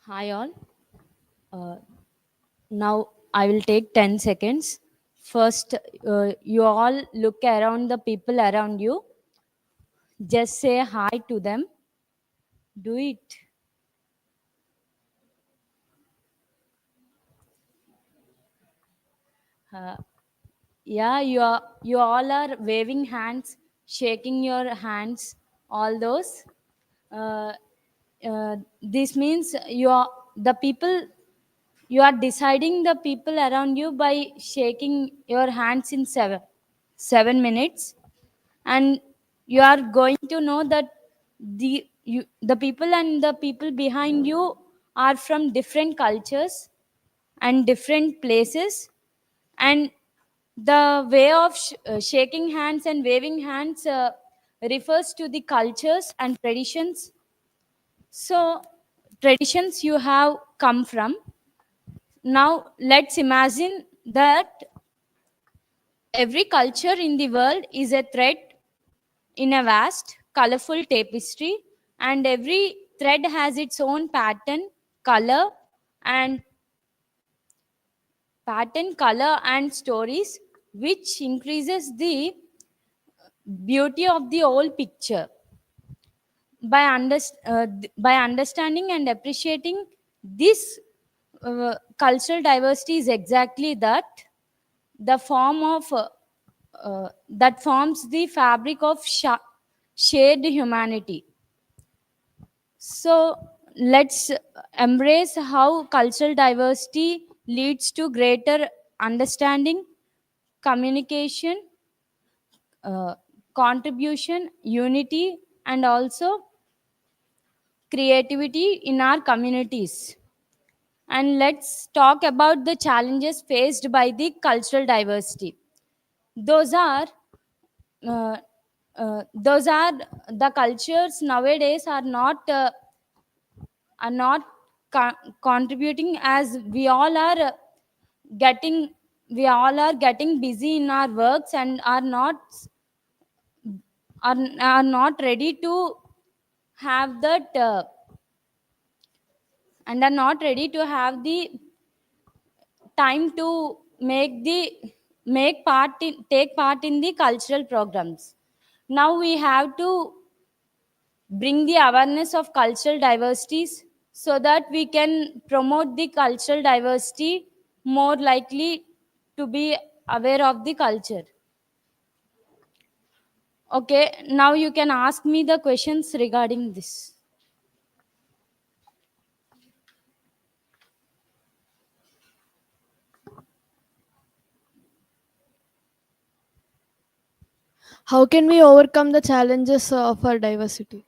Hi all. Uh, Now I will take 10 seconds. First, you all look around the people around you. Just say hi to them. Do it. Uh, yeah, you all are waving hands, shaking your hands, all those. Uh, this means you are the people. You are deciding the people around you by shaking your hands in 7 minutes, and you are going to know that the people and the people behind you are from different cultures and different places, and the way of shaking hands and waving hands refers to the cultures and traditions. So traditions you have come from. Now let's imagine that every culture in the world is a thread in a vast, colorful tapestry, and every thread has its own color, and color, and stories, which increases the beauty of the whole picture. By understanding and appreciating this cultural diversity is exactly that the form of that forms the fabric of shared humanity. So let's embrace how cultural diversity leads to greater understanding, communication, uh, contribution, unity, and also creativity in our communities. And let's talk about the challenges faced by the cultural diversity. Those are uh, those are the cultures nowadays are not contributing, as getting we all are getting busy in our works and are not ready to have that and are not ready to have the time to take part in the cultural programs. Now we have to bring the awareness of cultural diversities so that we can promote the cultural diversity more likely to be aware of the culture. Okay, now you can ask me the questions regarding this. How can we overcome the challenges of our diversity?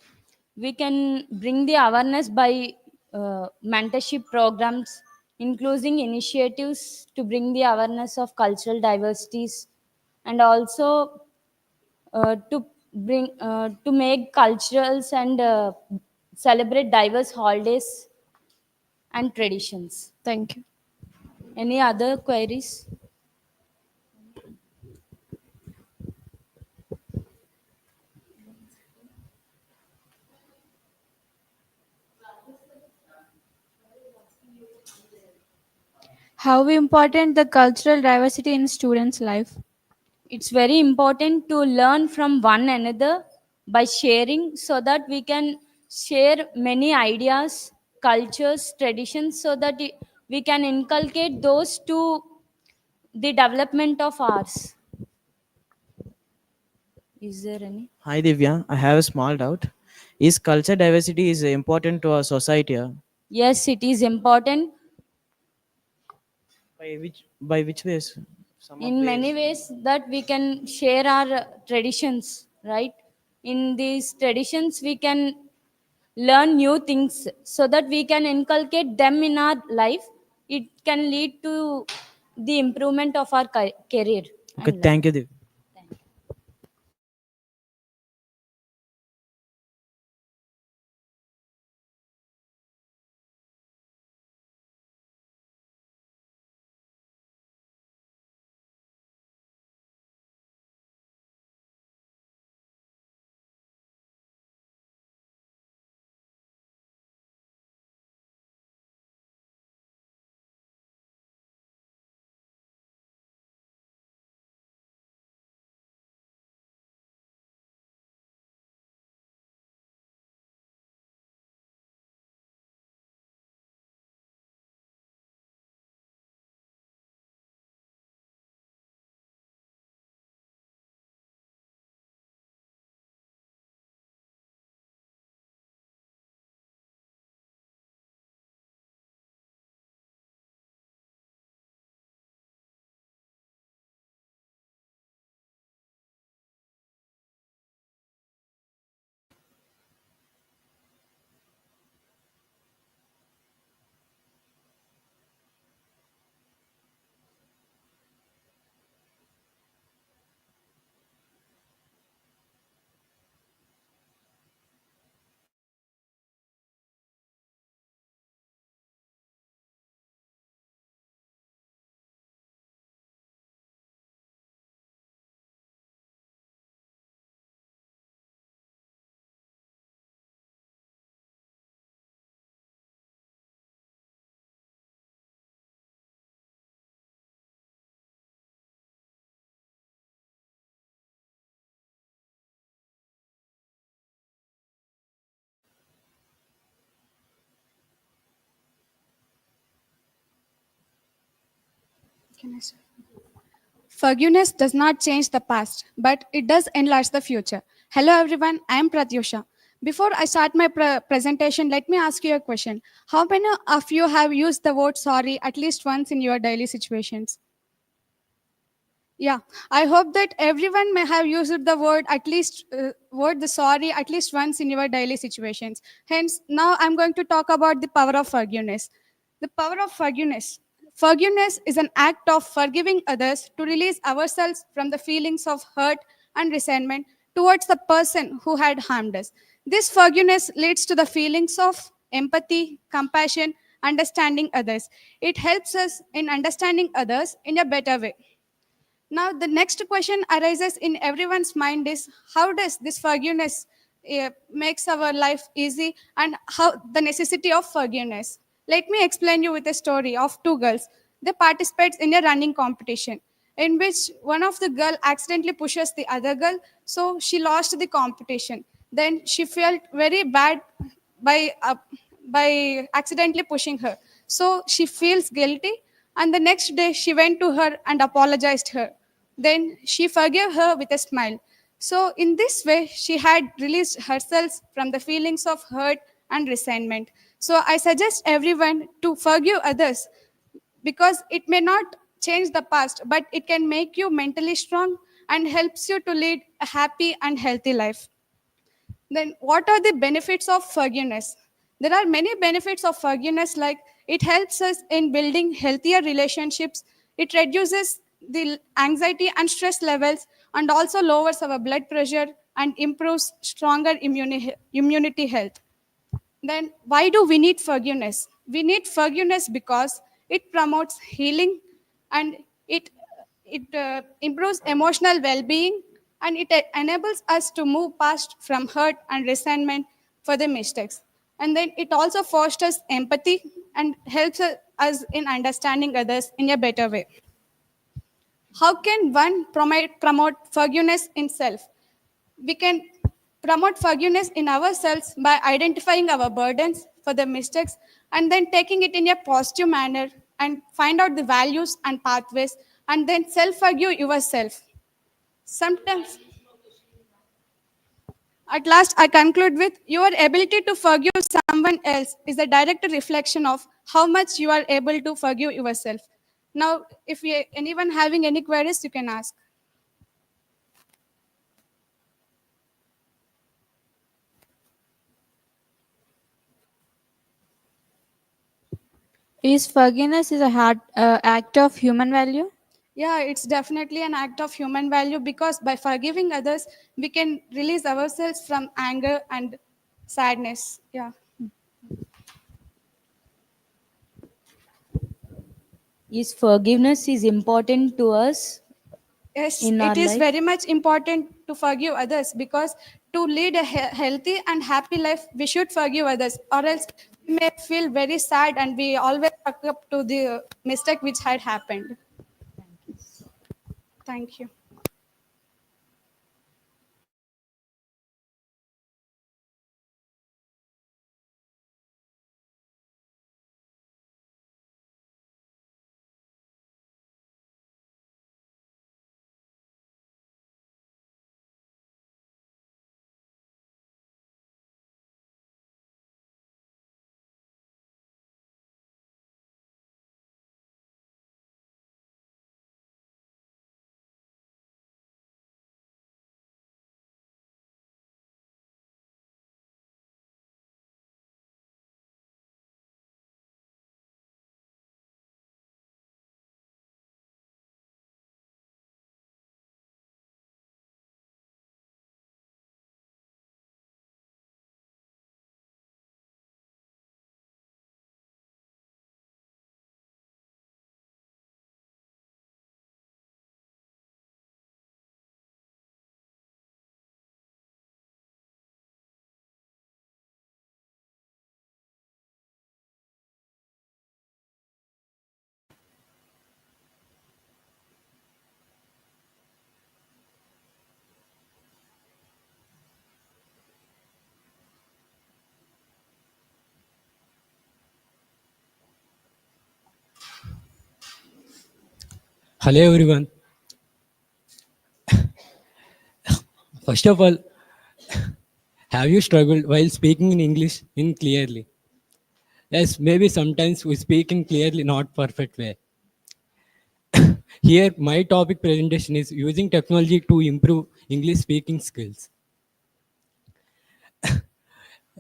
We can bring the awareness by mentorship programs, including initiatives to bring the awareness of cultural diversities, and also to make culturals and celebrate diverse holidays and traditions. Thank you. Any other queries? How important the cultural diversity in students' life? It's very important to learn from one another by sharing, so that we can share many ideas, cultures, traditions, so that we can inculcate those to the development of ours. Is there any? Hi Divya, I have a small doubt. Is culture diversity is important to our society? Yes, it is important By which ways? Some of in many ways. ways that we can share our traditions, right? In these traditions we can learn new things so that we can inculcate them in our life. It can lead to the improvement of our career Okay, and life. thank you Divya. Thank you. Can I start? Forgiveness does not change the past, but it does enlarge the future. Hello, everyone. I am Pratyusha. Before I start my presentation, let me ask you a question. How many of you have used the word sorry at least once in your daily situations? Yeah, I hope that everyone may have used the word at least word the sorry at least once in your daily situations. Hence, now I'm going to talk about the power of forgiveness. The power of forgiveness. Forgiveness is an act of forgiving others to release ourselves from the feelings of hurt and resentment towards the person who had harmed us. This forgiveness leads to the feelings of empathy, compassion, understanding others. It helps us in understanding others in a better way. Now, the next question arises in everyone's mind is how does this forgiveness makes our life easy and how the necessity of forgiveness. Let me explain you with a story of two girls. They participate in a running competition in which one of the girl accidentally pushes the other girl, so she lost the competition. Then she felt very bad by uh, by accidentally pushing her. So she feels guilty, and the next day she went to her and apologized her. Then she forgave her with a smile. So in this way, she had released herself from the feelings of hurt and resentment. So I suggest everyone to forgive others because it may not change the past, but it can make you mentally strong and helps you to lead a happy and healthy life. Then what are the benefits of forgiveness? There are many benefits of forgiveness, like it helps us in building healthier relationships, it reduces the anxiety and stress levels, and also lowers our blood pressure and improves stronger immunity health. Then why do we need forgiveness? We need forgiveness because it promotes healing, and it improves emotional well-being, and it enables us to move past from hurt and resentment for the mistakes. And then it also fosters empathy and helps us in understanding others in a better way. How can one promote forgiveness in self? We can promote forgiveness in ourselves by identifying our burdens for the mistakes and then taking it in a positive manner and find out the values and pathways and then self forgive yourself. Sometimes, at last, I conclude with your ability to forgive someone else is a direct reflection of how much you are able to forgive yourself. Now, if anyone having any queries, you can ask. Is forgiveness is a hard act of human value? Yeah, it's definitely an act of human value because by forgiving others, we can release ourselves from anger and sadness. Yeah. Is forgiveness is important to us Yes, in our it is life? very much important to forgive others because to lead a healthy and happy life, we should forgive others, or else we may feel very sad and we always suck up to the mistake which had happened. Thank you. Hello everyone. First of all, have you struggled while speaking in English in clearly? Yes, maybe sometimes we speak in clearly not perfect way. Here, my topic presentation is using technology to improve English speaking skills.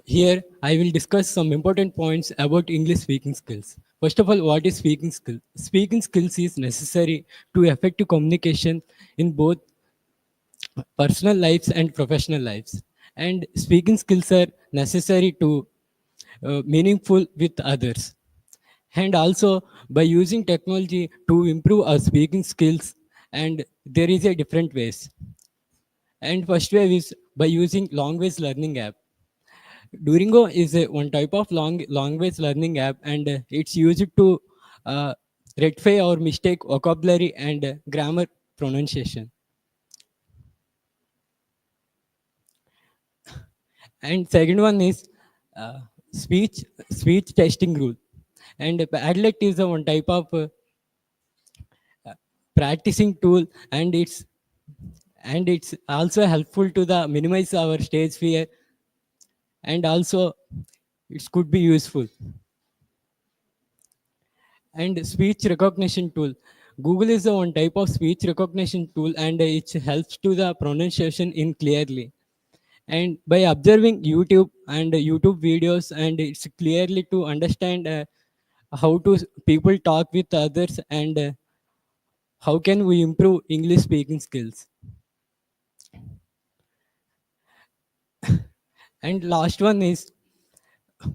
Here, I will discuss some important points about English speaking skills. First of all, what is speaking skill? Speaking skills is necessary to effective communication in both personal lives and professional lives. And speaking skills are necessary to meaningful with others. And also by using technology to improve our speaking skills, and there is a different ways. And first way is by using language learning app. Duolingo is one type of language learning app, and it's used to uh, rectify our mistake vocabulary and grammar pronunciation. And second one is uh, speech speech testing rule. And Padlet is a one type of practicing tool, and it's also helpful to the minimize our stage fear, and also it could be useful. And speech recognition tool. Google is a one type of speech recognition tool, and it helps to the pronunciation in clearly. And by observing YouTube videos, and it's clearly to understand how to people talk with others, and how can we improve English speaking skills. And last one is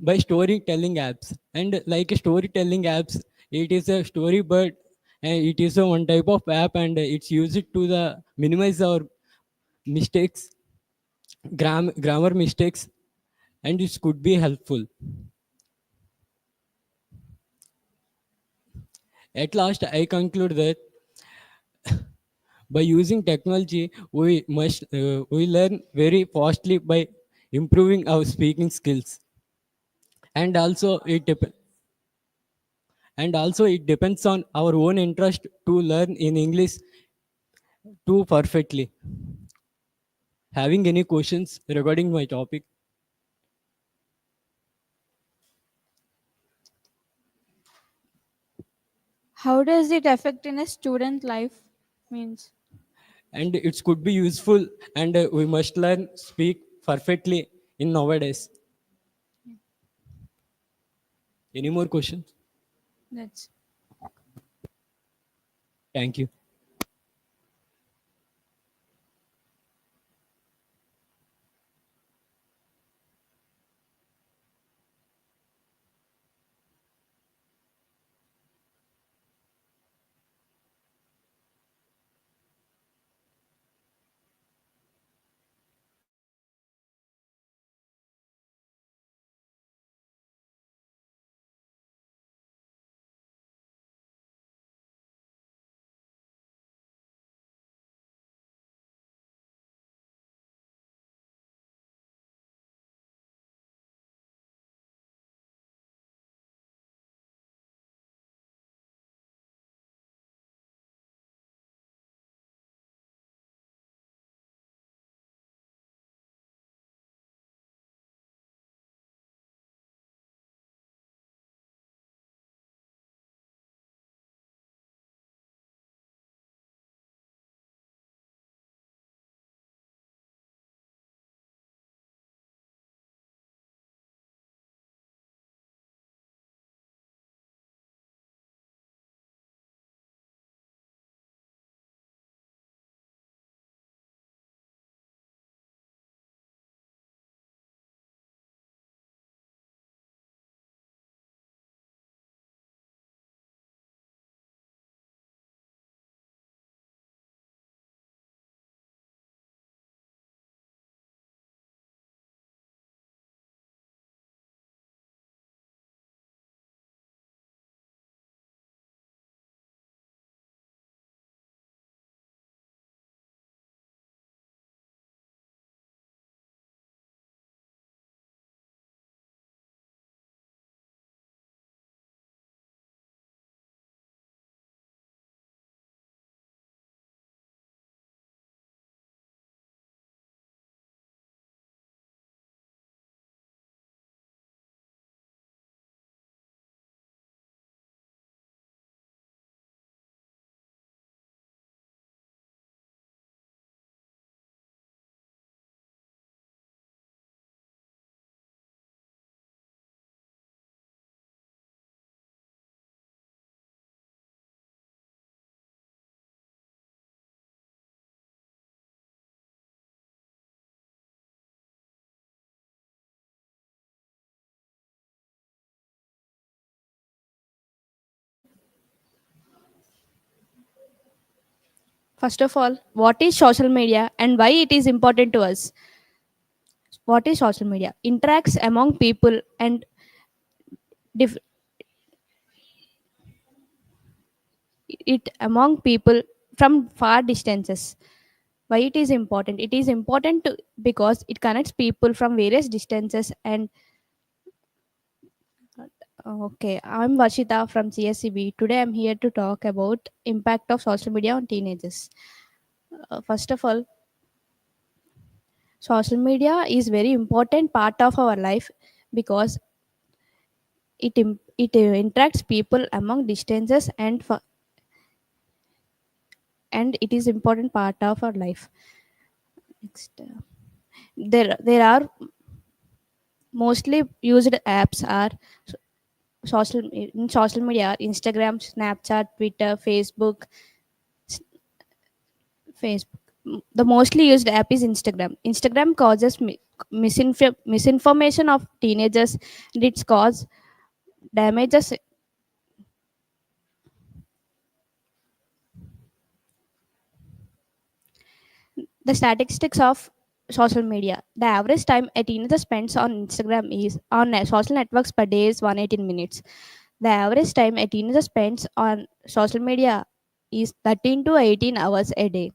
by storytelling apps. And like storytelling apps, it is a storyboard, and it is a one type of app, and it's used to the minimize our mistakes, grammar mistakes, and it could be helpful. At last, I conclude that by using technology, we learn very fastly by improving our speaking skills. And also it depends on our own interest to learn in English too perfectly. Having any questions regarding my topic? How does it affect in a student life? Means And it could be useful, and we must learn speak perfectly in nowadays. Any more questions? that's Thank you. First of all, what is social media and why it is important to us? What is social media? Interacts among people and dif- it among people from far distances. Why it is important? It is important because it connects people from various distances and okay, I'm Varshita from CSE-B. Today I'm here to talk about impact of social media on teenagers. First of all, social media is very important part of our life because it interacts people among distances and it is important part of our life. Next, there are mostly used apps are in social media are Instagram, Snapchat, Twitter, Facebook. The mostly used app is Instagram. Instagram causes misinformation of teenagers and it's cause damages. The statistics of social media. The average time a teenager spends on Instagram is on social networks per day is 118 minutes. The average time a teenager spends on social media is 13 to 18 hours a day.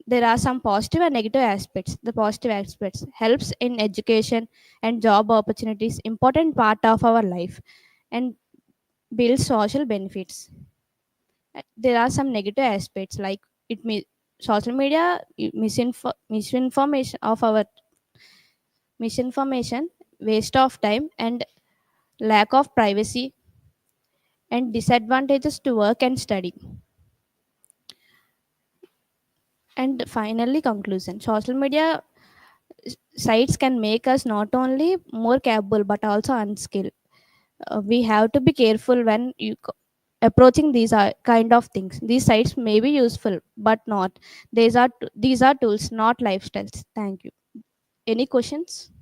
There are some positive and negative aspects. The positive aspects helps in education and job opportunities, important part of our life, and builds social benefits. There are some negative aspects like social media misinformation of our misinformation, waste of time, and lack of privacy, and disadvantages to work and study. And finally, conclusion: social media sites can make us not only more capable but also unskilled. We have to be careful when approaching these kind of things. These sites may be useful but not. These are tools, not lifestyles. Thank you. Any questions?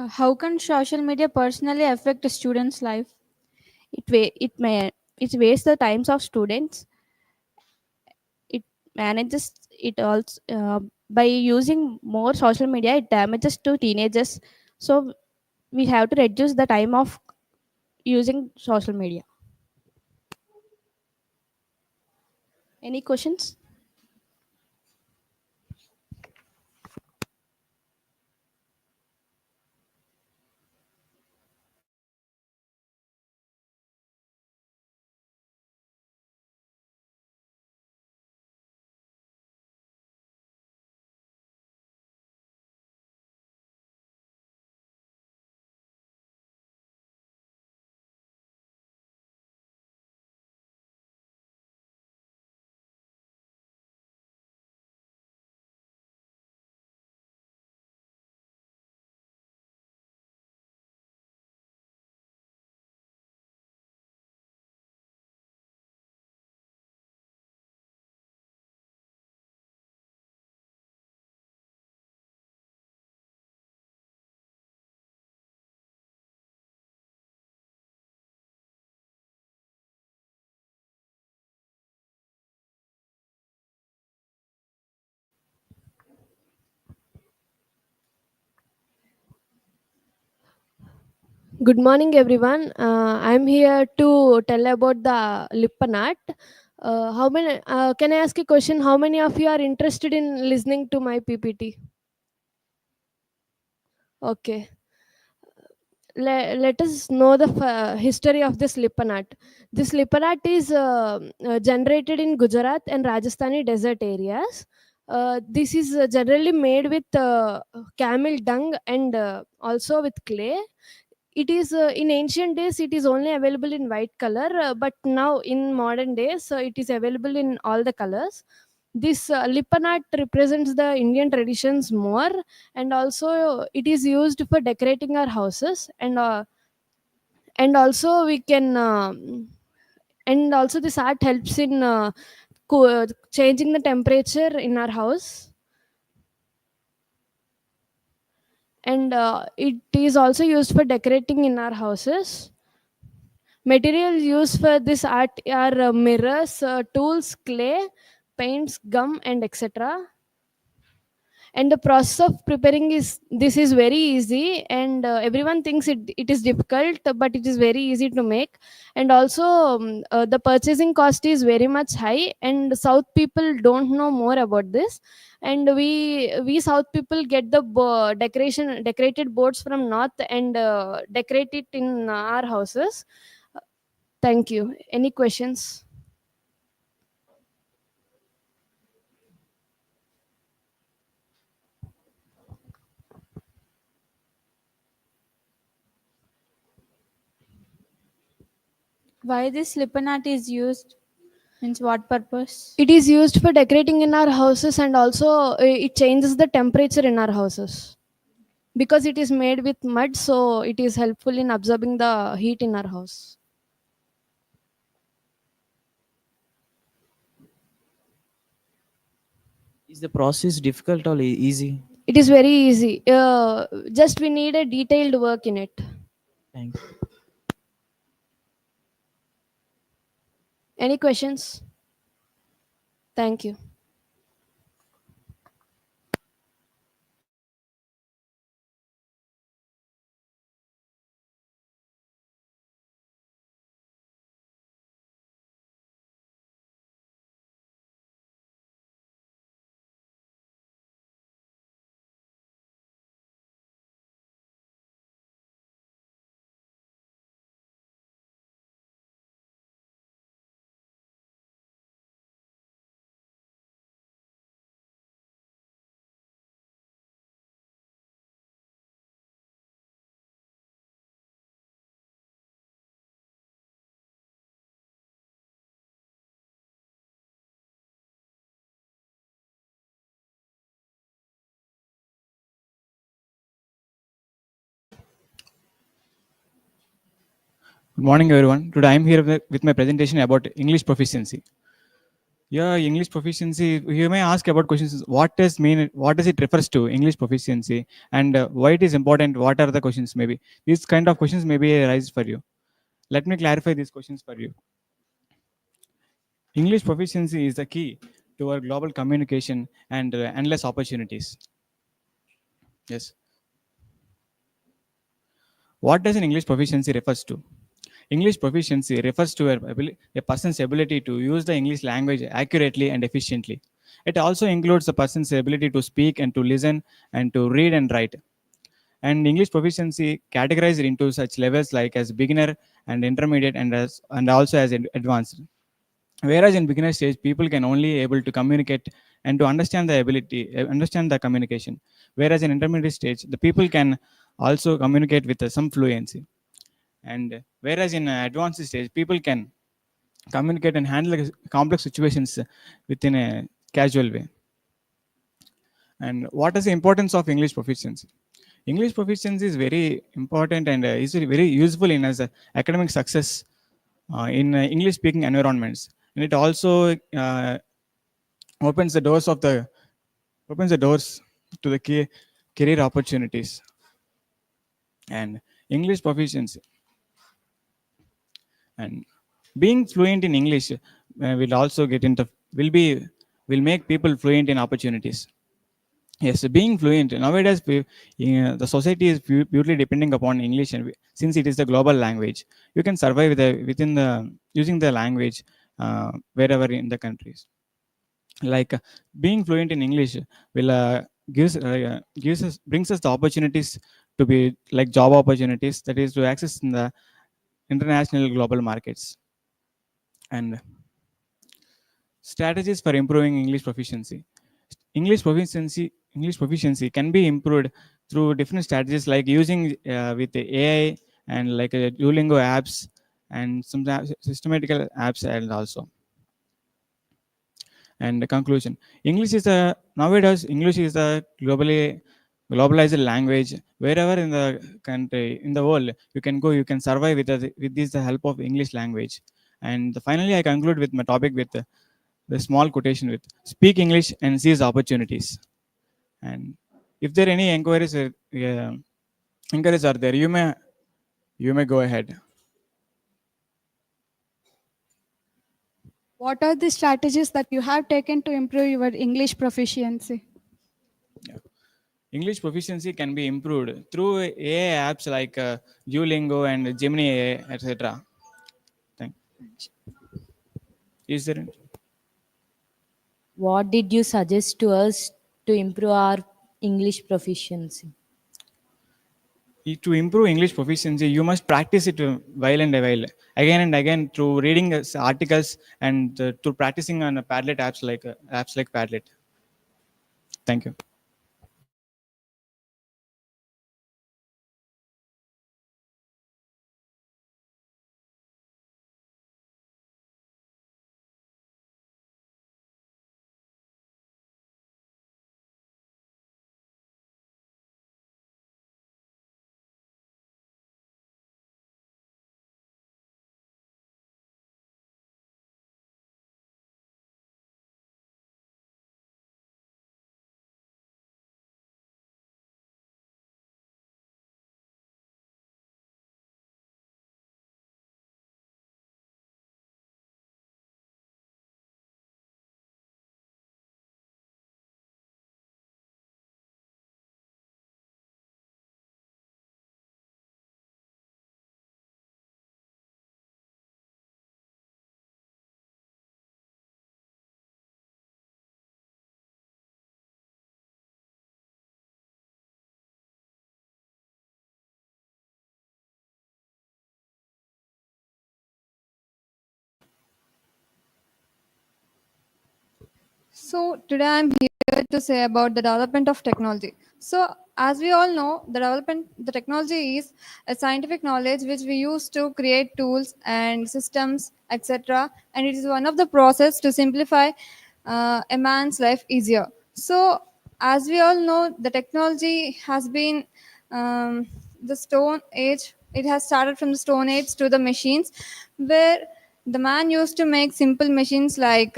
How can social media personally affect a student's life? It wastes the times of students. It manages it also by using more social media. It damages to teenagers. So we have to reduce the time of using social media. Any questions? Good morning, everyone. I'm here to tell about the Lippanat. How many? Can I ask a question? How many of you are interested in listening to my PPT? Okay. Let us know the history of this Lippanat. This Lippanat is generated in Gujarat and Rajasthani desert areas. This is generally made with camel dung and also with clay. It is in ancient days it is only available in white color, but now in modern days it is available in all the colors. This lippan art represents the Indian traditions more, and also it is used for decorating our houses, and also we can and also this art helps in changing the temperature in our house. and it is also used for decorating in our houses. Materials used for this art are mirrors, tools, clay, paints, gum, and etc. And the process of preparing is very easy, and everyone thinks it is difficult, but it is very easy to make. And also the purchasing cost is very much high, and south people don't know more about this. And we south people get the decorated boards from north, and decorate it in our houses. Thank you. Any questions? Why this slipper knot is used? Means what purpose? It is used for decorating in our houses, and also it changes the temperature in our houses because it is made with mud, so it is helpful in absorbing the heat in our house. Is the process difficult or easy? It is very easy. Just we need a detailed work in it. Thanks. Any questions? Thank you. Good morning, everyone. Today I am here with my presentation about English proficiency. Yeah, English proficiency. You may ask about questions. What does mean? What does it refers to? English proficiency, and why it is important? What are the questions? Maybe these kind of questions may be arise for you. Let me clarify these questions for you. English proficiency is the key to our global communication and endless opportunities. Yes. What does an English proficiency refers to? English proficiency refers to a person's ability to use the English language accurately and efficiently. It also includes the person's ability to speak and to listen and to read and write. And English proficiency categorized into such levels like as beginner and intermediate and also as advanced. Whereas in beginner stage, people can only able to communicate and to understand the communication. Whereas in intermediate stage, the people can also communicate with some fluency. And whereas in advanced stage, people can communicate and handle complex situations within a casual way. And what is the importance of English proficiency? English proficiency is very important and is very useful in as academic success in English speaking environments. And it also opens the doors of the opens the doors to the career opportunities. And English proficiency and being fluent in English will also get into will make people fluent in opportunities. Yes, being fluent nowadays, the society is purely depending upon English, and since it is the global language, you can survive within the using the language wherever in the countries. Like being fluent in English will gives us brings us the opportunities to be like job opportunities, that is to access in the international global markets. And strategies for improving English proficiency. English proficiency can be improved through different strategies like using with the AI and like Duolingo apps and some systematical apps and also. And the conclusion: English is a nowadays English is a globalized language. Wherever in the country in the world you can go, you can survive with this the help of English language. And finally, I conclude with my topic with the small quotation with speak English and seize opportunities. And If there are any inquiries are there, you may go ahead. What are the strategies that you have taken to improve your English proficiency? English proficiency can be improved through AI apps like Duolingo and Gemini AI, etc. Thank. Is there? What did you suggest to us to improve our English proficiency? To improve English proficiency, you must practice it while and while, again and again, through reading articles and through practicing on Padlet apps like Padlet. Thank you. So today I'm here to say about the development of technology. So as we all know, the technology is a scientific knowledge which we use to create tools and systems, etc. And it is one of the process to simplify a man's life easier. So as we all know, the technology has been the Stone Age. It has started from the Stone Age to the machines, where the man used to make simple machines like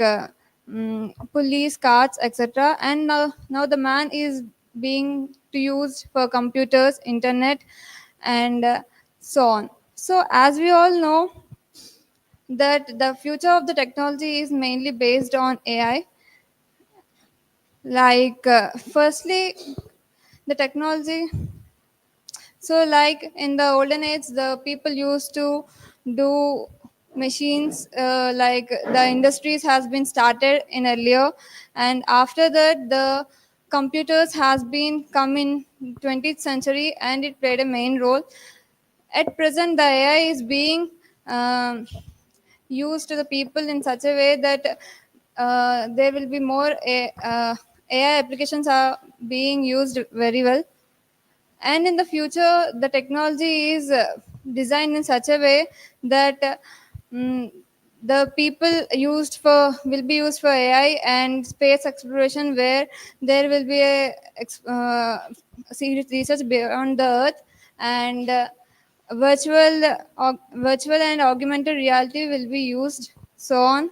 pulleys, carts, etc. And now the man is being to used for computers, internet, and so on. So as we all know, that the future of the technology is mainly based on AI. Like firstly, the technology. So, like in the olden age, the people used to do machines. Like the industries has been started in earlier, and after that, the computers has been come in 20th century, and it played a main role. At present, the AI is being used to the people in such a way that there will be more AI applications are being used very well, and in the future the technology is designed in such a way that mm, the people used for will be used for AI and space exploration, where there will be a serious research beyond the earth, and virtual and augmented reality will be used, so on.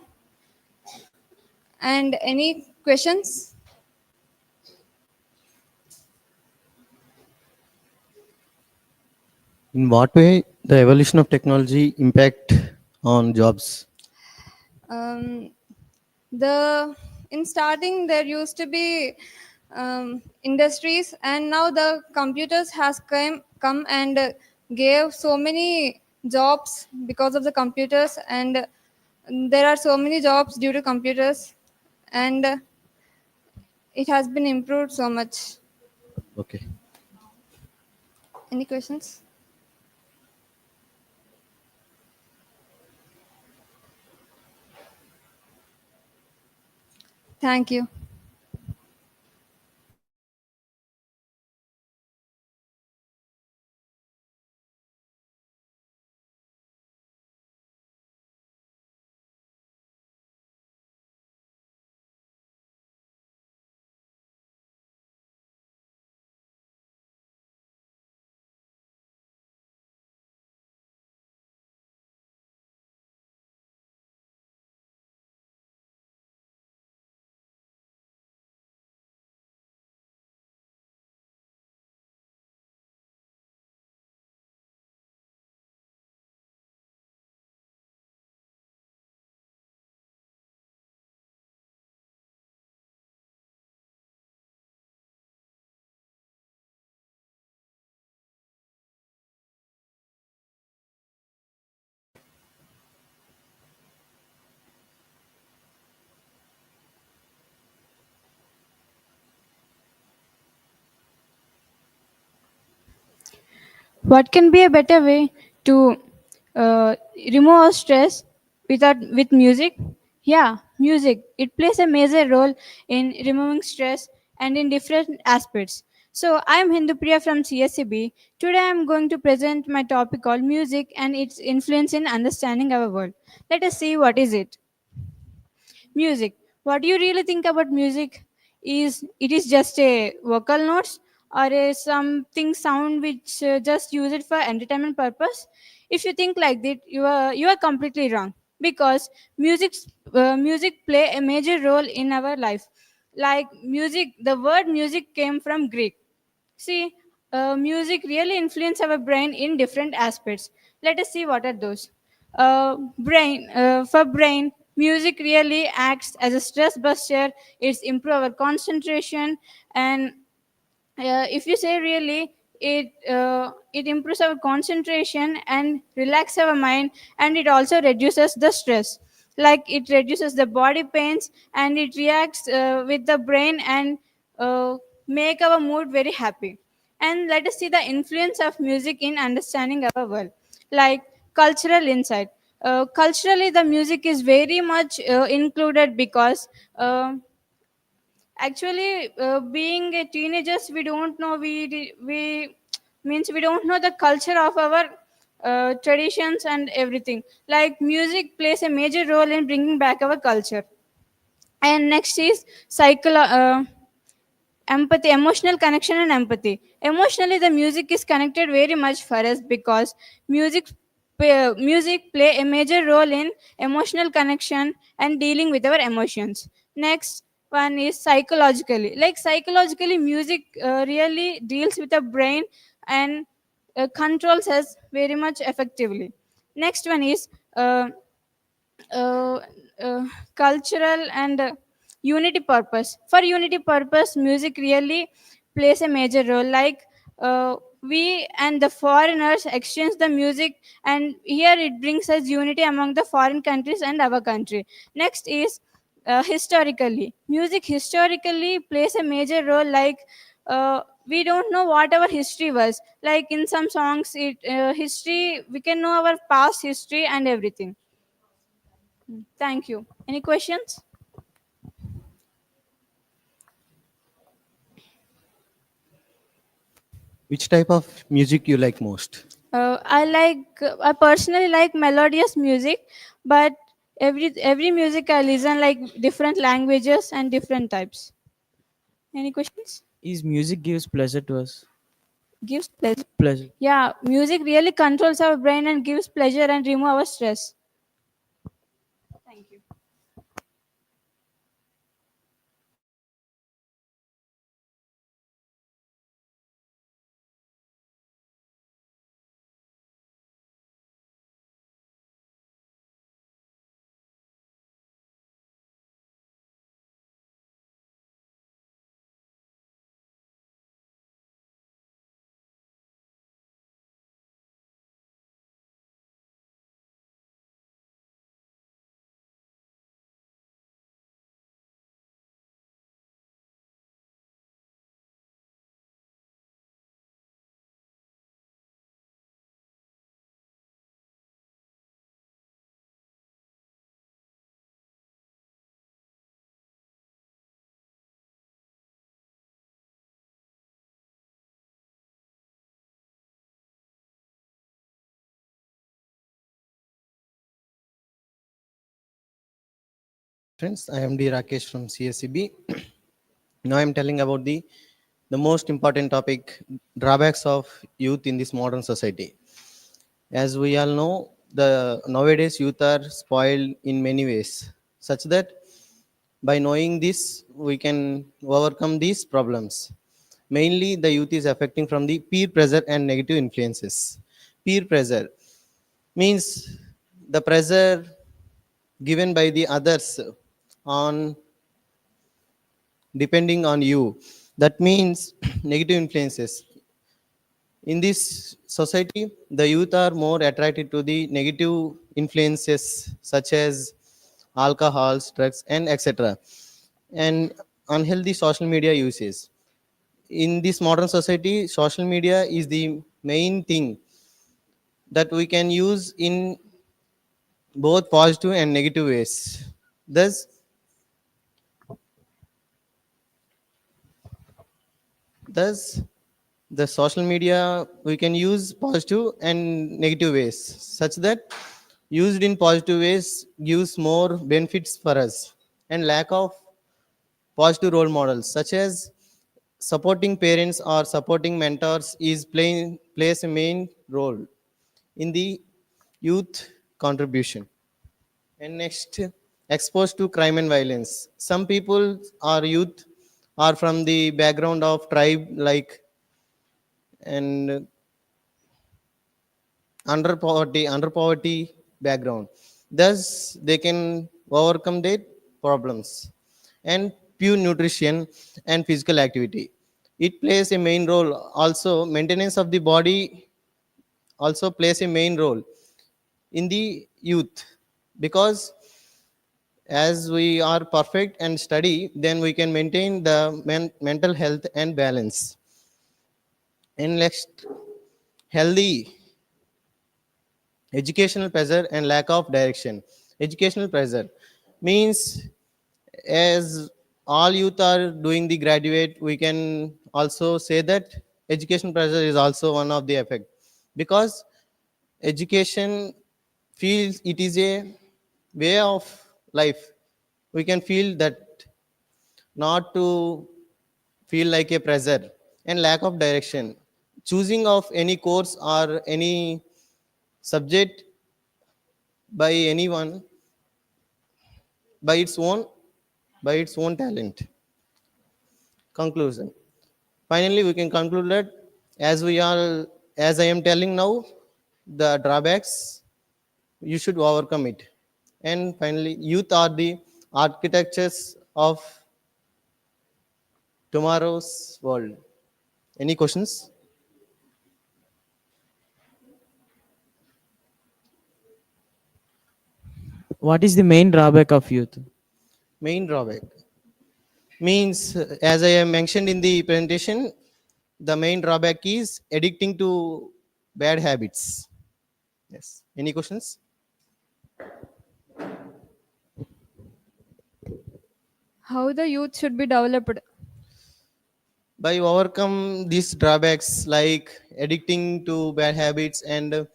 And any questions? In what way the evolution of technology impact on jobs? um, the in starting there used to be industries, and now the computers has come and gave so many jobs because of the computers, and there are so many jobs due to computers, and it has been improved so much. Okay. Any questions? Thank you. What can be a better way to uh, remove our stress with music? Yeah, music. It plays a major role in removing stress and in different aspects. So I am Hindupriya from CSE-B. Today I am going to present my topic called music and its influence in understanding our world. Let us see what is it. Music. What do you really think about music? Is it is just a vocal notes or a something sound which just use it for entertainment purpose? If you think like that, you are completely wrong, because music play a major role in our life. Like music, the word music came from Greek. See, music really influence our brain in different aspects. Let us see what are those. For brain, music really acts as a stress buster. It's improve our concentration, and if you say really, it improves our concentration and relax our mind, and it also reduces the stress. Like it reduces the body pains, and it reacts with the brain and make our mood very happy. And let us see the influence of music in understanding our world. Like cultural insight. Culturally, the music is very much included, because actually, being a teenagers, we don't know, we means we don't know the culture of our traditions and everything. Like music plays a major role in bringing back our culture. And next is empathy, emotional connection and empathy. Emotionally, the music is connected very much for us, because music play a major role in emotional connection and dealing with our emotions. Next one is psychologically. Like psychologically, music really deals with the brain and controls us very much effectively. Next one is uh, cultural and unity purpose. For unity purpose, music really plays a major role. Like we and the foreigners exchange the music, and here it brings us unity among the foreign countries and our country. Next is historically. Music historically plays a major role. Like we don't know what our history was. Like in some songs, it history, we can know our past history and everything. Thank you. Any questions? Which type of music you like most? I personally like melodious music, but every music I listen like different languages and different types. Any questions? Is music gives pleasure to us? Gives pleasure. Pleasure. Yeah, music really controls our brain and gives pleasure and remove our stress. Thank you. Friends, I am D. Rakesh from CSE-B. Now I am telling about the most important topic, drawbacks of youth in this modern society. As we all know, the nowadays youth are spoiled in many ways, such that by knowing this, we can overcome these problems. Mainly, the youth is affecting from the peer pressure and negative influences. Peer pressure means the pressure given by the others on depending on you. That means negative influences. In this society, the youth are more attracted to the negative influences such as alcohols, drugs, and etc. And unhealthy social media uses. In this modern society, social media is the main thing that we can use in both positive and negative ways. Thus, thus the social media we can use positive and negative ways, such that used in positive ways gives more benefits for us, and lack of positive role models such as supporting parents or supporting mentors is playing plays a main role in the youth contribution. And next, exposed to crime and violence. Some people are youth are from the background of tribe like and under poverty background. Thus they can overcome their problems. And pure nutrition and physical activity, it plays a main role. Also maintenance of the body also plays a main role in the youth, because as we are perfect and study, then we can maintain the mental health and balance. And next, healthy educational pressure and lack of direction. Educational pressure means, as all youth are doing the graduate, we can also say that education pressure is also one of the effect, because education feels it is a way of life. We can feel that, not to feel like a pressure. And lack of direction, choosing of any course or any subject by anyone by its own by its own talent. Conclusion, finally we can conclude that, as we are as I am telling now, the drawbacks, you should overcome it. And finally, youth are the architectures of tomorrow's world. Any questions? What is the main drawback of youth? Main drawback means, as I have mentioned in the presentation, the main drawback is addicting to bad habits. Yes, any questions? How the youth should be developed? By overcome these drawbacks like addicting to bad habits and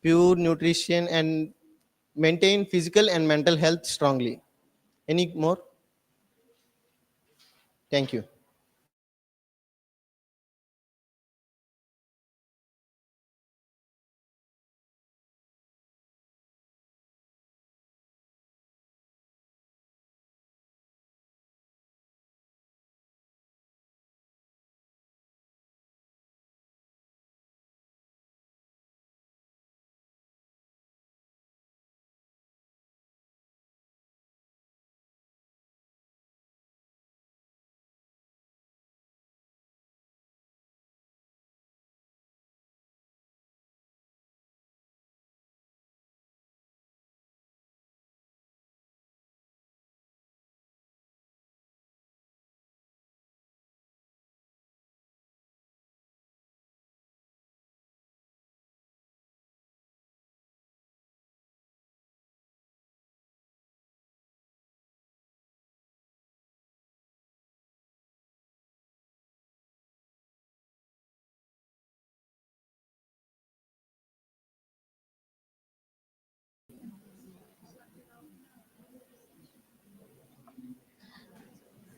pure nutrition, and maintain physical and mental health strongly. Any more? Thank you.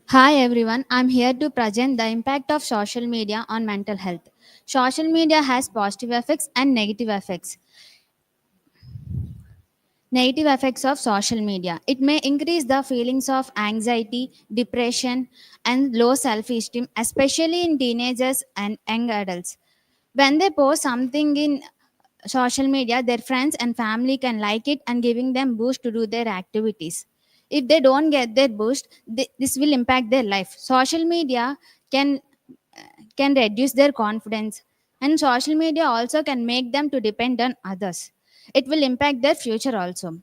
Hi everyone, I'm here to present the impact of social media on mental health. Social media has positive effects and negative effects. Negative effects of social media. It may increase the feelings of anxiety, depression, and low self esteem, especially in teenagers and young adults. When they post something in social media, their friends and family can like it and giving them boost to do their activities. If they don't get their boost, this will impact their life. Social media can can reduce their confidence, and social media also can make them to depend on others. It will impact their future also.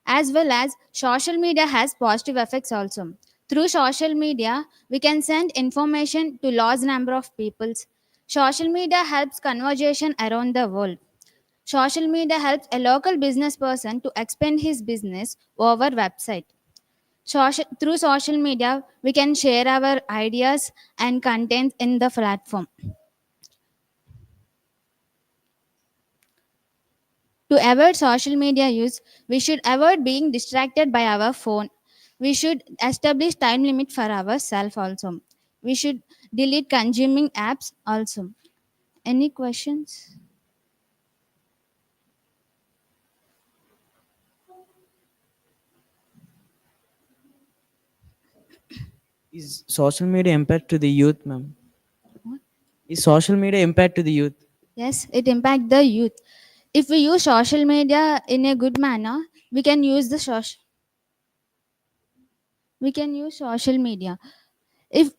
As well as social media has positive effects also. Through social media we can send information to large number of peoples. Social media helps conversation around the world. Social media helps a local business person to expand his business over website. Through social media, we can share our ideas and content in the platform. To avoid social media use, we should avoid being distracted by our phone. We should establish time limit for ourselves also. We should delete consuming apps also. Any questions? Is social media impact to the youth, ma'am? Is social media impact to the youth? Yes, it impacts the youth. If we use social media in a good manner, we can use the social we can use social media. If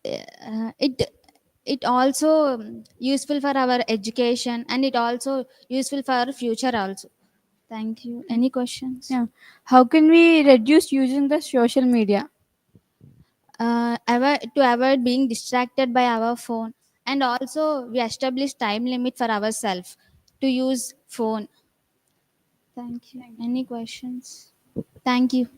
it also useful for our education, and it also useful for our future also. Thank you. Any questions? Yeah. How can we reduce using the social media? To avoid being distracted by our phone, and also we establish time limit for ourselves to use phone. Thank you. Any questions? Thank you.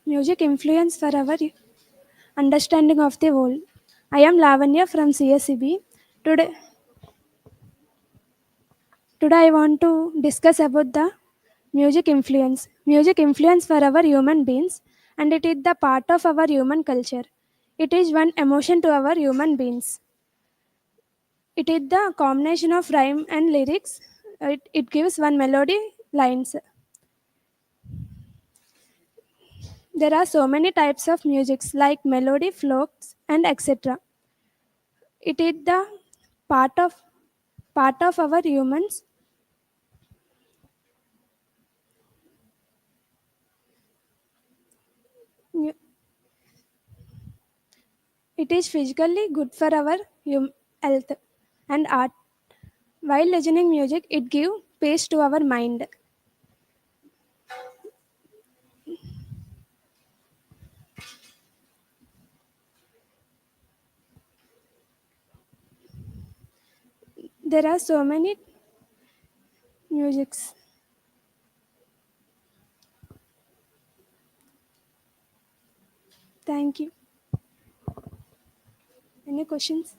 Music influence for our understanding of the world. I am Lavanya from CSE-B. Today, today I want to discuss about the music influence. Music influence for our human beings, and it is the part of our human culture. It is one emotion to our human beings. It is the combination of rhyme and lyrics. It gives one melody lines. There are so many types of musics like melody, folks, and etc. It is the part of part of our humans. Mu- It is physically good for our health and art. While listening music, it gives peace to our mind. There are so many musics. Thank you. Any questions?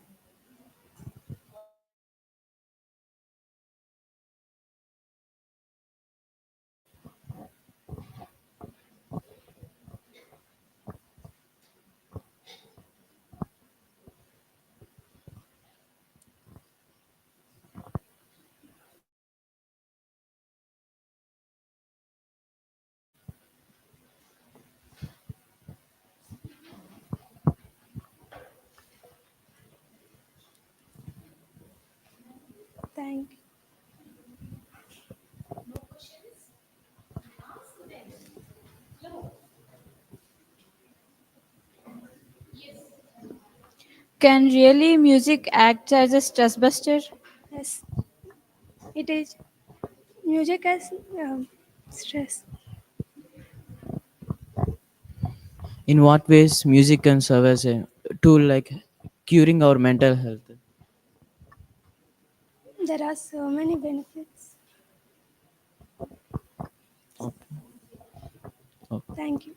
Thank you. Can really music act as a stress buster? Yes. It is music as stress. In what ways music can serve as a tool like curing our mental health? There are so many benefits. Okay. Okay. Thank you.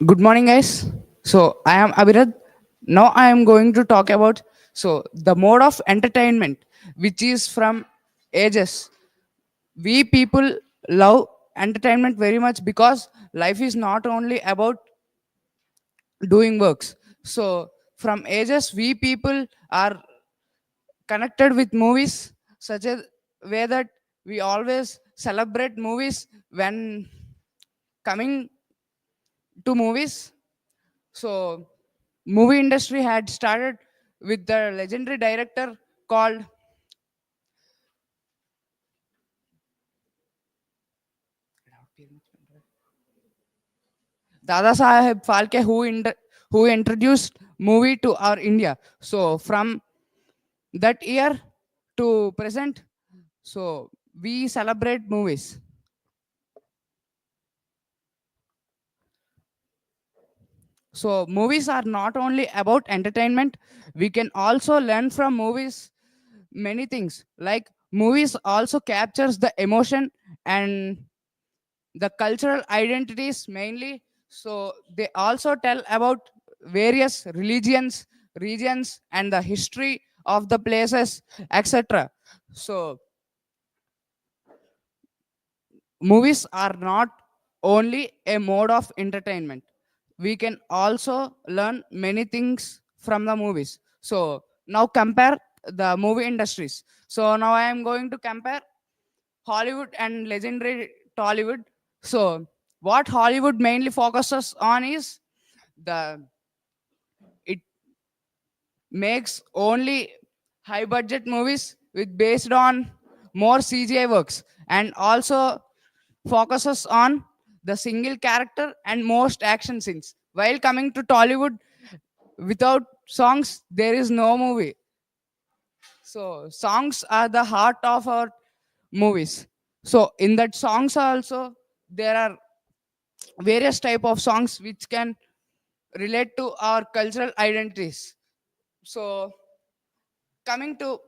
Good morning, guys. So I am Abhirad. Now I am going to talk about the mode of entertainment, which is from ages. We people love entertainment very much because life is not only about doing works. So from ages, we people are connected with movies, such as way that we always celebrate movies when coming to movies. So movie industry had started with the legendary director called Dada Saheb Phalke, who introduced movie to our India. So from that year to present, so we celebrate movies. So movies are not only about entertainment, we can also learn from movies many things. Like movies also captures the emotion and the cultural identities mainly. So they also tell about various religions, regions, and the history of the places, etc. So movies are not only a mode of entertainment. We can also learn many things from the movies. So now compare the movie industries. So now I am going to compare Hollywood and legendary Tollywood. So what Hollywood mainly focuses on is the it makes only high budget movies with based on more CGI works, and also focuses on the single character and most action scenes. While coming to Tollywood, without songs there is no movie. So songs are the heart of our movies. So in that songs also there are various type of songs which can relate to our cultural identities. So coming to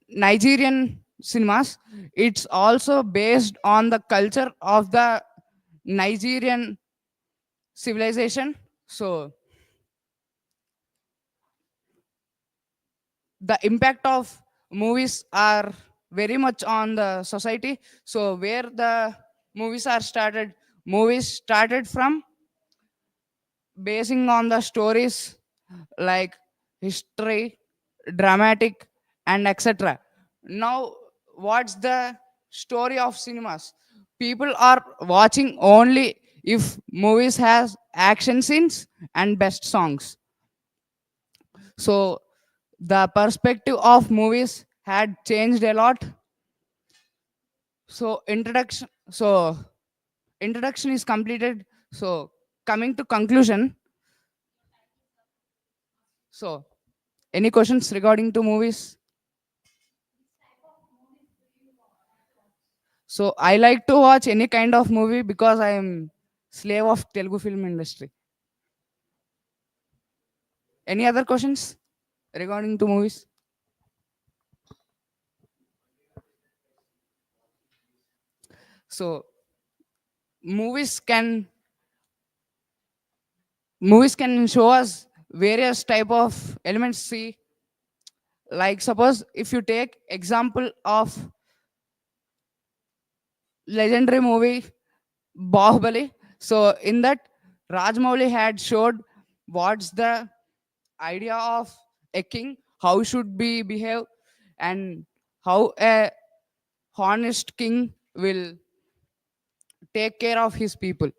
Nigerian cinemas, it's also based on the culture of the Nigerian civilization. So the impact of movies are very much on the society. So where the movies started from basing on the stories like history, dramatic, and etc. Now, what's the story of cinemas? People are watching only if movies has action scenes and best songs. So the perspective of movies had changed a lot. So introduction is completed. So coming to conclusion. So any questions regarding to movies? So I like to watch any kind of movie because I am slave of Telugu film industry. Any other questions regarding to movies? So movies can movies can show us various type of elements. See, like suppose if you take example of legendary movie Bahubali. So in that, Rajmouli had showed what's the idea of a king, how should be behave, and how a honest king will take care of his people.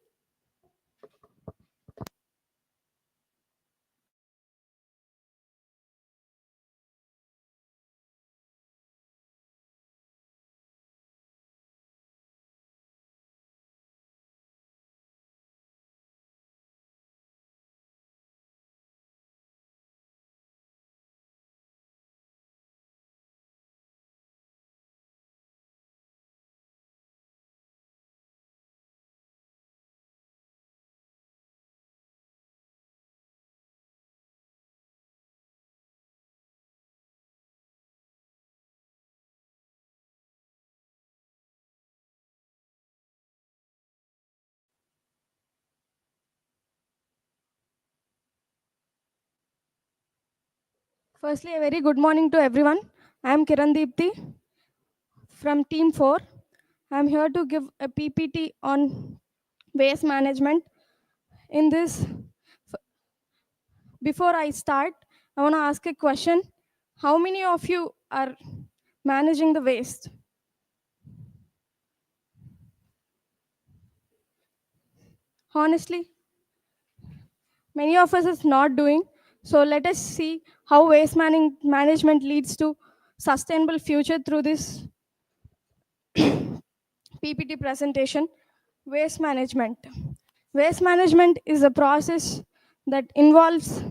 Firstly, a very good morning to everyone. I am Kiran Deepthi from Team 4. I am here to give a PPT on waste management. In this, before I start, I want to ask a question. How many of you are managing the waste? Honestly, many of us is not doing. So let us see how waste management leads to sustainable future through this PPT presentation. Waste management. Waste management is a process that involves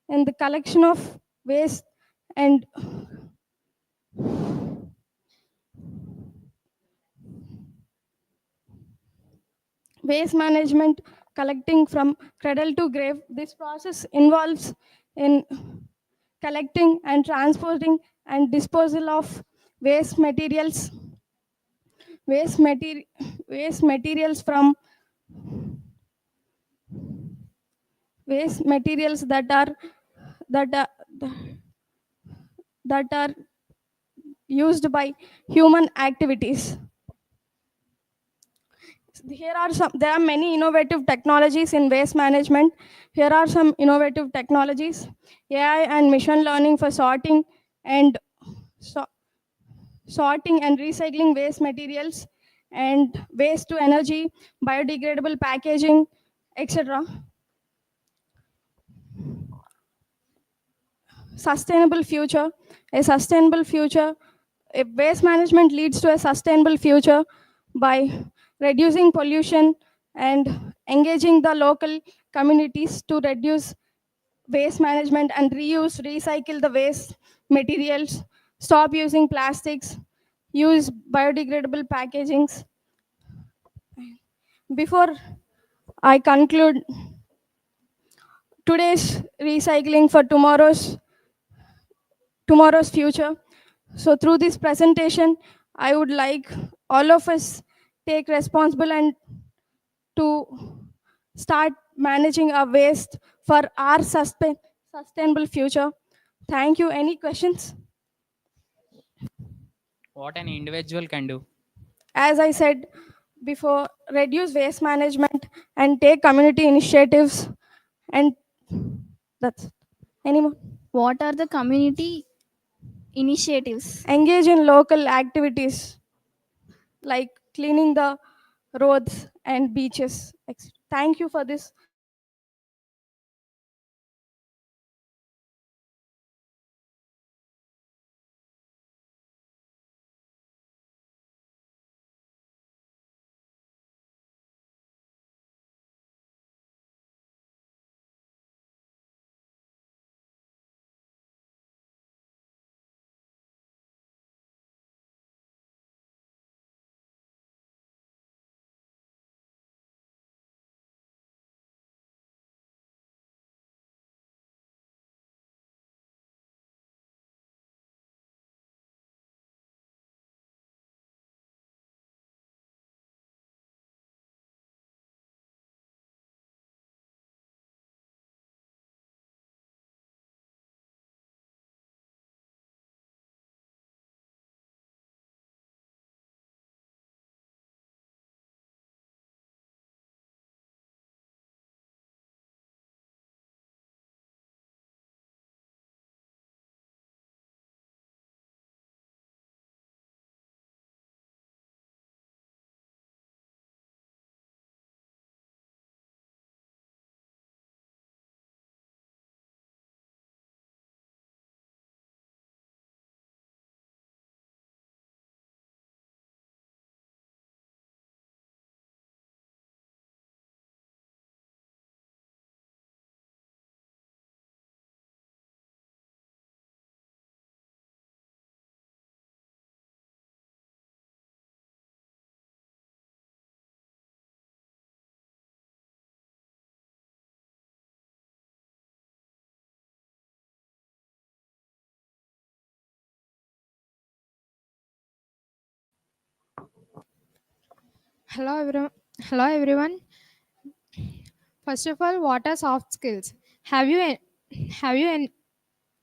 in the collection of waste and waste management collecting from cradle to grave. This process involves in collecting and transporting and disposal of waste materials waste, materi- waste materials from waste materials that are that are used by human activities. There are many innovative technologies in waste management. Here are some innovative technologies: AI and machine learning for and so, sorting and recycling waste materials, and waste to energy, biodegradable packaging, etc. Sustainable future. A sustainable future, if waste management leads to a sustainable future by reducing pollution and engaging the local communities to reduce waste management and recycle the waste materials, stop using plastics, use biodegradable packagings. Before I conclude, today's recycling for tomorrow's future. So through this presentation, I would like all of us take responsible and to start managing our waste for our sustainable future. Thank you. Any questions? What an individual can do. As I said before, reduce waste management and take community initiatives, and that's any more. What are the community initiatives? Engage in local activities like cleaning the roads and beaches. Thank you for this. Hello, everyone. Hello, everyone. First of all, what are soft skills? Have you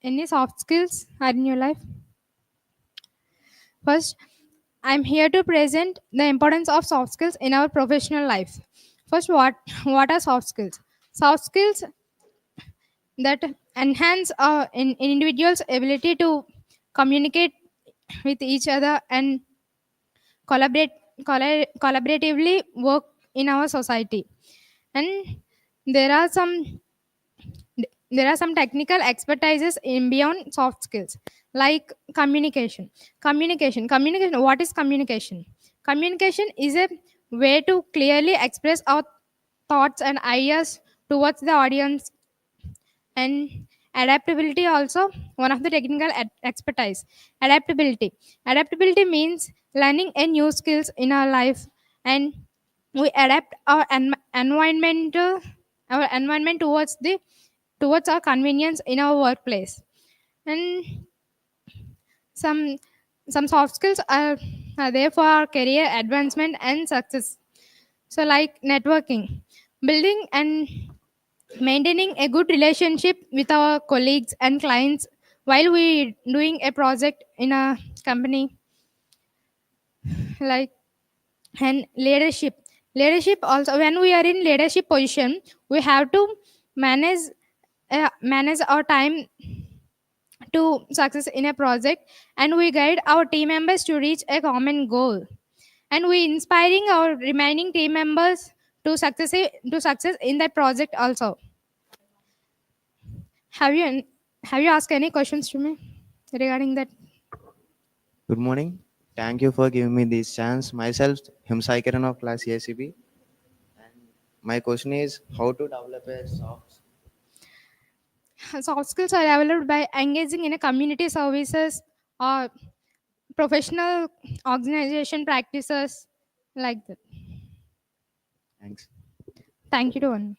any soft skills in your life? First, I'm here to present the importance of soft skills in our professional life. First, what are soft skills? Soft skills that enhance an individual's ability to communicate with each other and collaborate collaboratively work in our society. And there are some there are some technical expertises in beyond soft skills, like communication. What is communication? Communication is a way to clearly express our thoughts and ideas towards the audience. And adaptability also one of the technical expertise. Adaptability means learning a new skills in our life, and we adapt our environment towards our convenience in our workplace. And some some soft skills are there for our career advancement and success. So like networking, building and maintaining a good relationship with our colleagues and clients while we doing a project in a company. Like, and leadership also, when we are in leadership position, we have to manage manage our time to success in a project, and we guide our team members to reach a common goal, and we inspiring our remaining team members to success in that project also. Have you have you asked any questions to me regarding that? Good morning. Thank you for giving me this chance. Myself, Himsai Kiran of class CSE-B. My question is how to develop a soft. Soft skills are developed by engaging in a community services or professional organization practices, like that. Thanks. Thank you to one.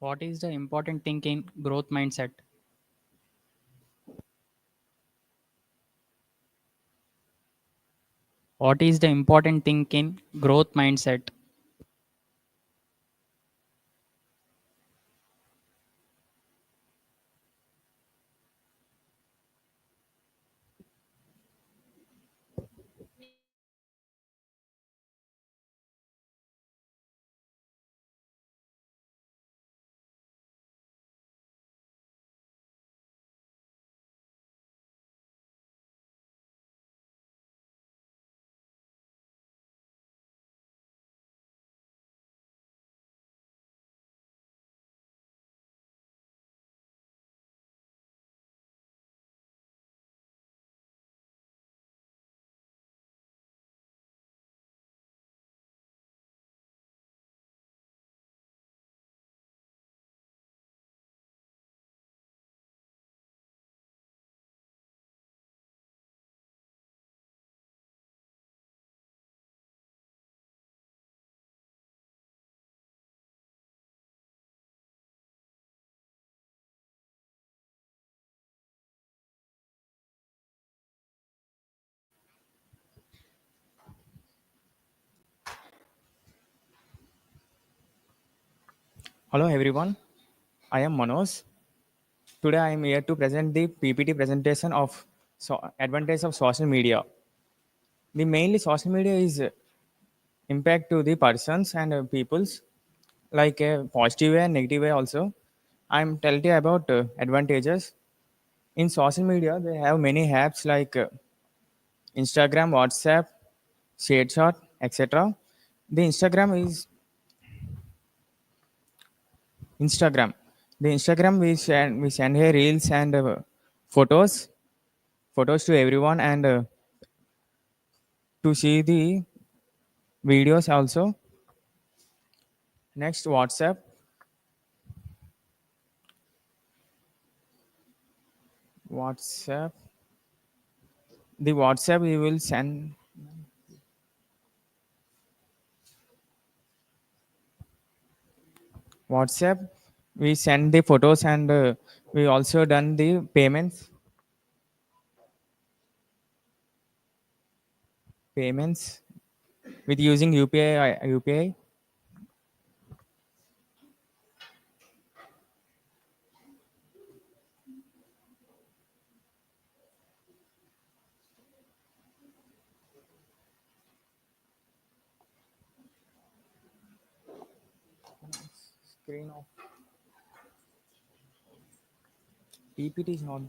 What is the important thing in growth mindset? What is the important thing in growth mindset? Hello everyone, I am Manoj. Today I am here to present the PPT presentation of advantage of social media. The mainly social media is impact to the persons and peoples like a positive way and negative way also. I am telling you about advantages. In social media, they have many apps like Instagram, WhatsApp, ShareChat, etc. The Instagram. The Instagram we send here reels and photos photos to everyone and to see the videos also. Next, whatsapp the WhatsApp we will send. WhatsApp we send the photos and we also done the payments with using UPI. Screen of PPT is not.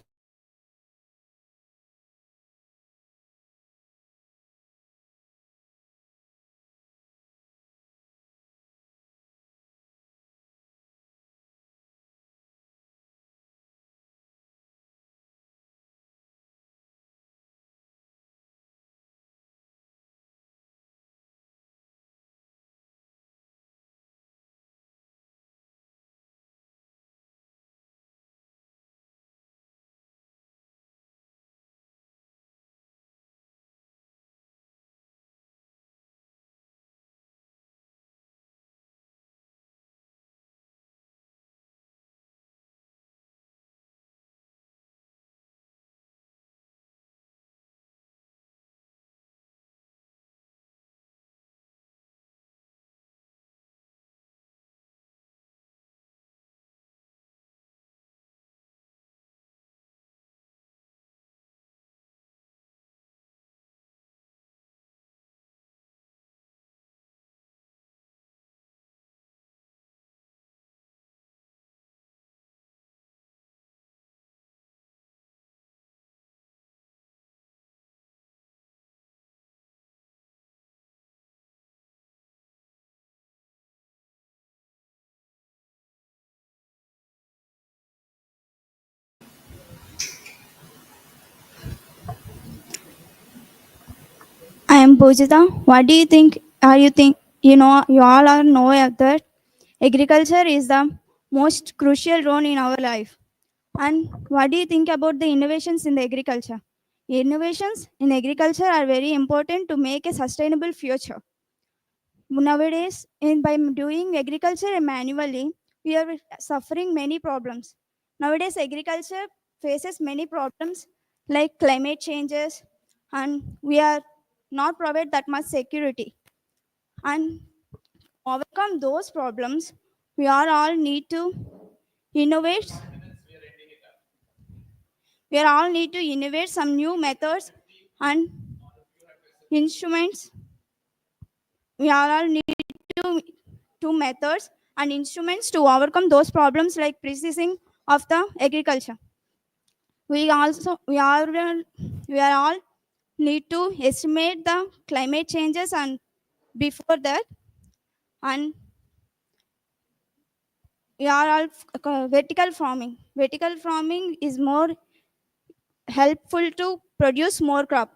I am Pujita. What do you think? Are you think you all are know that agriculture is the most crucial role in our life. And what do you think about the innovations in the agriculture? Innovations in agriculture are very important to make a sustainable future. Nowadays, by doing agriculture manually, we are suffering many problems. Nowadays, agriculture faces many problems like climate changes, and we are not provide that much security. And overcome those problems, we are all need to innovate. We are all need to innovate some new methods and instruments. We are all need to methods and instruments to overcome those problems like precision of the agriculture. We are all need to estimate the climate changes and before that, and we are all vertical farming. Vertical farming is more helpful to produce more crop.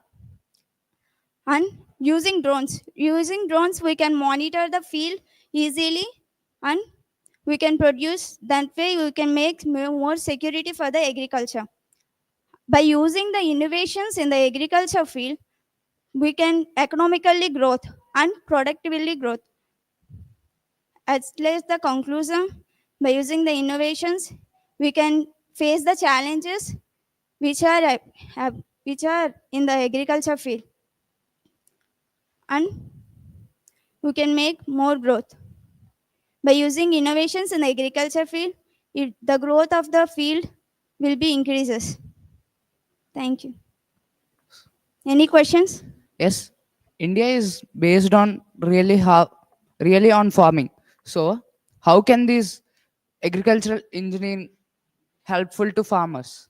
And using drones we can monitor the field easily, and we can produce that way. We can make more security for the agriculture. By using the innovations in the agriculture field, we can economically growth and productively growth. At least the conclusion, by using the innovations, we can face the challenges which are which are in the agriculture field, and we can make more growth. By using innovations in the agriculture field, the growth of the field will be increases. Thank you. Any questions? Yes, India is based on really on farming. So, how can this agricultural engineering helpful to farmers?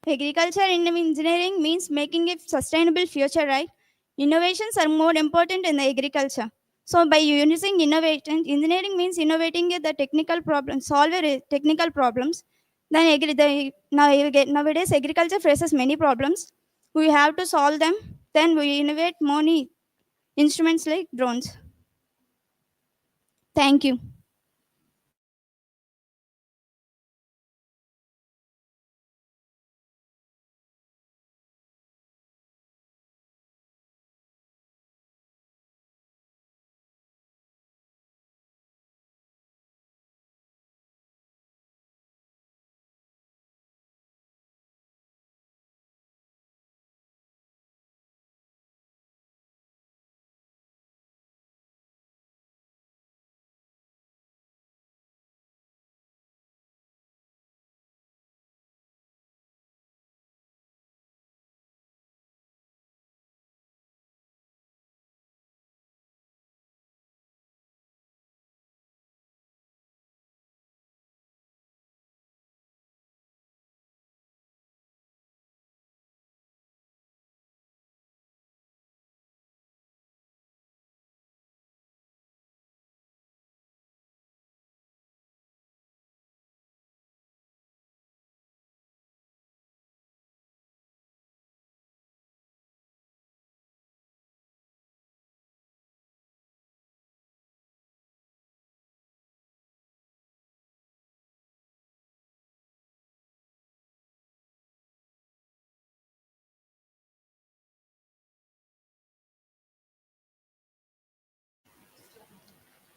Agriculture and engineering means making a sustainable future, right? Innovations are more important in the agriculture. So by using innovation, engineering means innovating the technical problems, solve technical problems. Then nowadays agriculture faces many problems. We have to solve them. Then we innovate many instruments like drones. Thank you.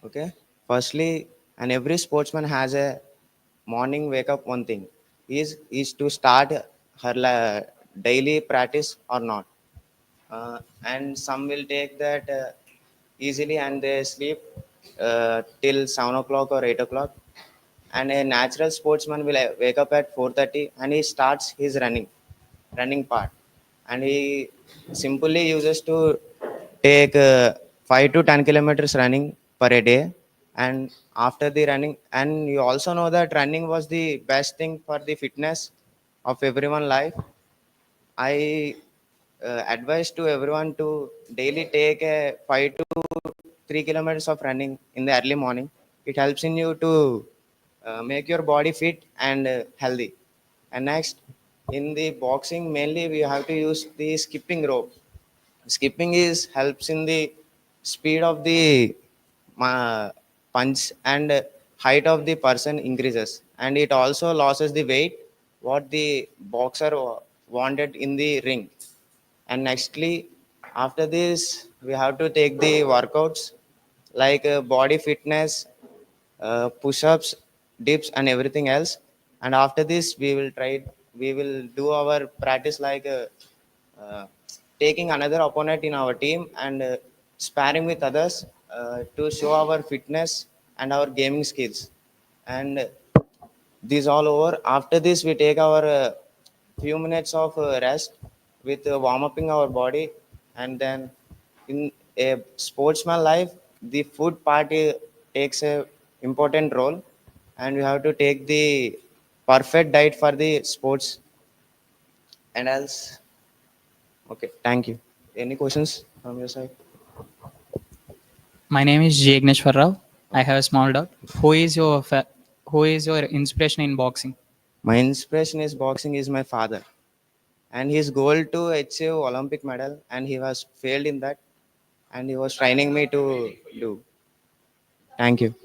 Okay. Firstly, and every sportsman has a morning wake up one thing is to start her daily practice or not. And some will take that easily and they sleep till 7 o'clock or 8 o'clock. And a natural sportsman will wake up at 4:30 and he starts his running part, and he simply uses to take 5 to 10 kilometers running per a day. And after the running, and you also know that running was the best thing for the fitness of everyone life. I advise to everyone to daily take a 5 to 3 kilometers of running in the early morning. It helps in you to make your body fit and healthy. And next, in the boxing, mainly we have to use the skipping rope. Skipping is helps in the speed of the punch, and height of the person increases, and it also loses the weight what the boxer wanted in the ring. And nextly, after this we have to take the workouts like body fitness, push-ups, dips, and everything else. And after this, we will do our practice like uh, taking another opponent in our team and sparring with others to show our fitness and our gaming skills. And this all over. After this, we take our few minutes of rest with warm upping our body, and then in a sportsman life, the food part takes a important role, and you have to take the perfect diet for the sports and else. Okay, thank you. Any questions from your side? My name is Jigneshwar Rao. I have a small doubt. Who is your inspiration in boxing? My inspiration is boxing is my father, and his goal to achieve Olympic medal, and he was failed in that, and he was training me to do. Thank you.